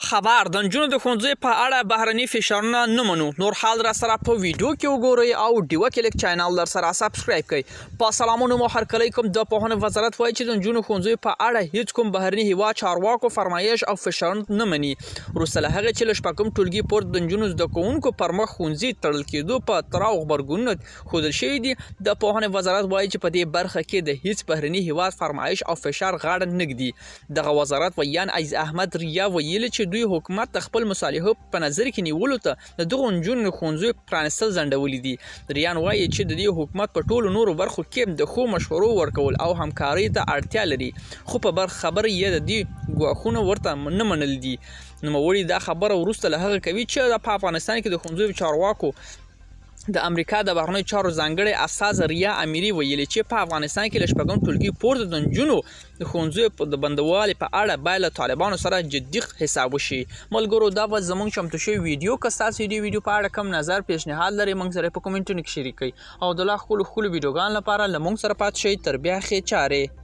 خبر د نجونو د ښوونځي په اړه بهرني فشارونه نه منو. نور حال را سره په ویډیو کې وګورئ او ډیوه کلیک چینل در سره سبسکرایب کړئ. په سلامونو مو هرکلی کوم. د پوهنې وزارت وایي چې د نجونو ښوونځي په اړه هیڅ کوم بهرني هیواد چارواکو فرمایش او فشارونه نه مني. وروسته له هغې چې له شپږم ټولګي پورته د نجونو زده کوونکو پر مخ ښوونځي تړل کېدو په تراو غبرګونونه ښودل شوي دي، د پوهنې وزارت وایي چې په دې برخه کې د هیڅ بهرني هیواد فرمایش او فشار غاړه نه ږدي. دغه وزارت ویان عزیز احمد ریا ویلي چې دوی حکومت د خپل مصالحو په نظر کې نیولو ته د دغو نجونو ښوونځیو پرانیستل ځنډولي دي. ریان وایي چې د دې حکومت په ټولو نورو برخو کې د ښو مشورو ورکول او همکارۍ ته اړتیا لري، خو په خبره یې د دې ګواښونه ورته نه منل دي. نوموړي دا خبره وروسته له هغه کوي چې په افغانستان کې د ښوونځیو چارواکو د امریکا د بهرنیو چارو ځانګړی استازی ریا امیري ویلي چې په افغانستان کې له شپږم ټولګي پورته د نجونو د ښوونځیو د بندوالي په اړه باید له طالبانو سره جدي حساب وشي. ملګرو، دا به زموږ چمتو شوی ویډیو. که ستاسو د ویډیو په اړه کوم نظر پیشنهاد لرئ موږ سره په کومنټونو کې شریک کړئ او د لا ښکلو ویډیوګانو لپاره له موږ سره پاتې شئ. تر بیا ښې چارې.